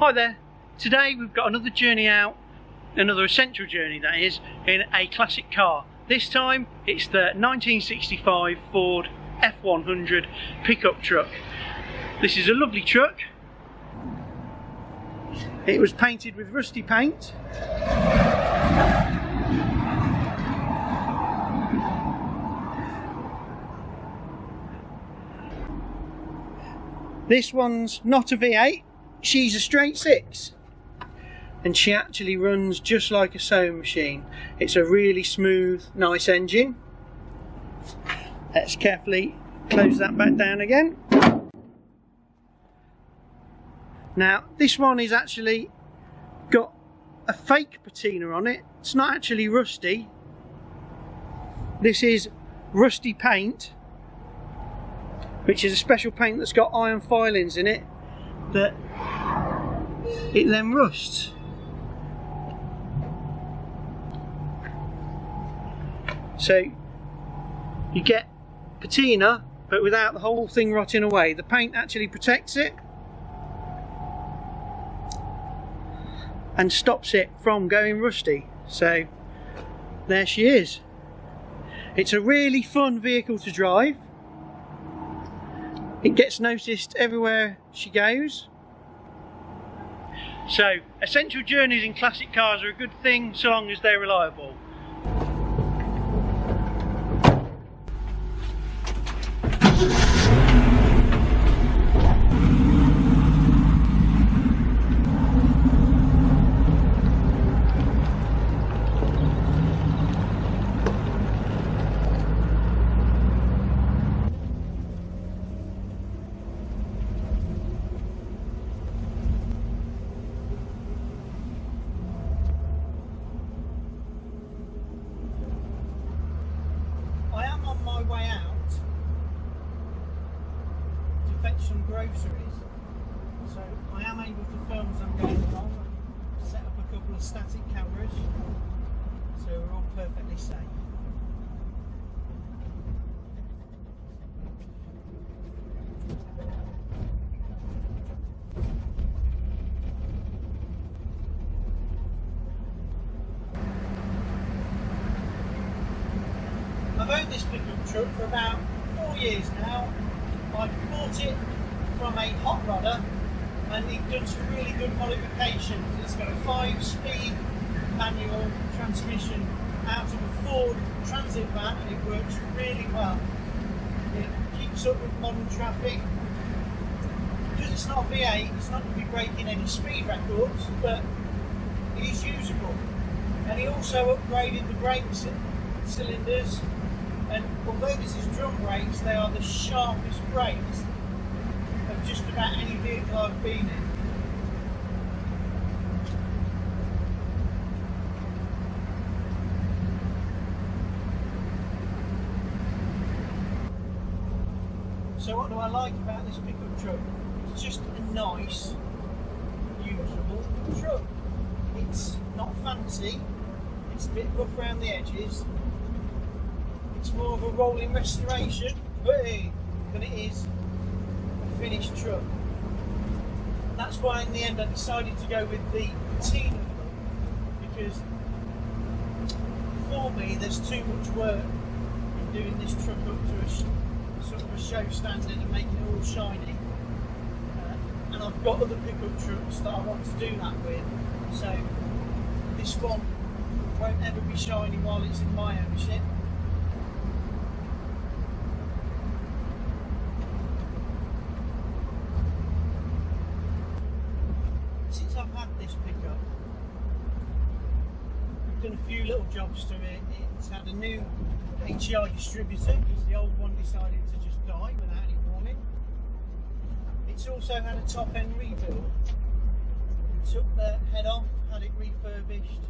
Hi there, today we've got another journey out, another essential journey that is, in a classic car. This time it's the 1965 Ford F100 pickup truck. This is a lovely truck. It was painted with rusty paint. This one's not a V8, she's a straight 6. And she actually runs just like a sewing machine. It's a really smooth, nice engine. Let's carefully close that back down again. Now, this one is actually got a fake patina on it. It's not actually rusty. This is rusty paint, which is a special paint that's got iron filings in it that it then rusts. So you get patina, but without the whole thing rotting away. The paint actually protects it and stops it from going rusty. So there she is. It's a really fun vehicle to drive. It gets noticed everywhere she goes. So essential journeys in classic cars are a good thing so long as they're reliable. I am on my way out to fetch some groceries, so I am able to film as I'm going along. I've set up a couple of static cameras, so we're all perfectly safe. I've owned this pickup truck for about 4 years now. I bought it from a hot rodder and it's done some really good modifications. It's got a 5-speed manual transmission out of a Ford Transit van and it works really well. It keeps up with modern traffic. Because it's not a V8, it's not going to be breaking any speed records, but it is usable. And he also upgraded the brake cylinders. And although this is drum brakes, they are the sharpest brakes of just about any vehicle I've been in. So what do I like about this pickup truck? It's just a nice, usable truck. It's not fancy, it's a bit rough around the edges. It's more of a rolling restoration, than it is a finished truck. And that's why in the end I decided to go with the patina look, because for me there's too much work in doing this truck up to a sort of a show standard and making it all shiny. And I've got other pickup trucks that I want to do that with, so this one won't ever be shiny while it's in my ownership. Since I've had this pickup, I've done a few little jobs to it. It's had a new HEI distributor because the old one decided to just die without any warning. It's also had a top end rebuild. Took the head off, had it refurbished,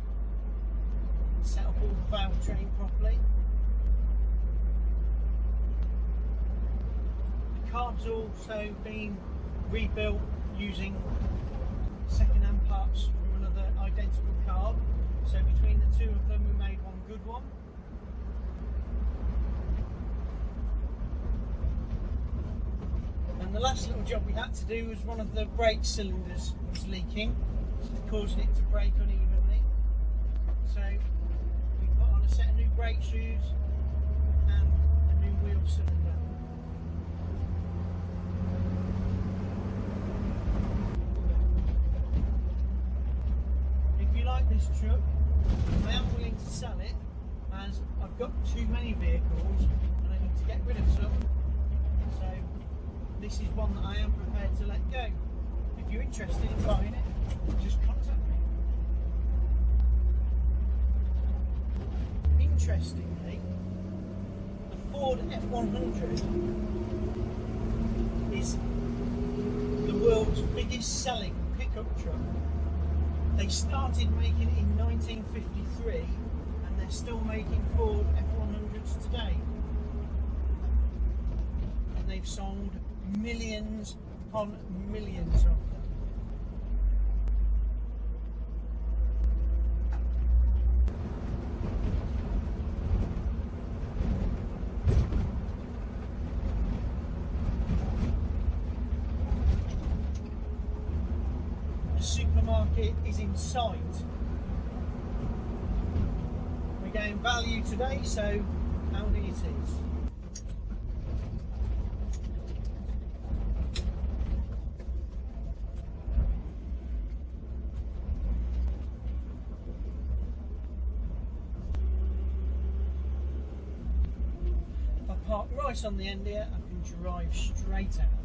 set up all the valve train properly. The carb's also been rebuilt using second-hand parts from another identical carb, so between the two of them we made one good one. And And the last little job we had to do was one of the brake cylinders was leaking, causing it to brake unevenly. So we put on a set of new brake shoes and a new wheel cylinder. If you like this truck, I am willing to sell it, as I've got too many vehicles and I need to get rid of some. So this is one that I am prepared to let go. If you're interested in buying it, just contact me. Interestingly, the Ford F100 is the world's biggest selling pickup truck. They started making it in 1953 and they're still making Ford F100s today. And they've sold millions upon millions of them. The supermarket is in sight. We're getting value today, so Audi it is. Park right on the end here, I can drive straight out.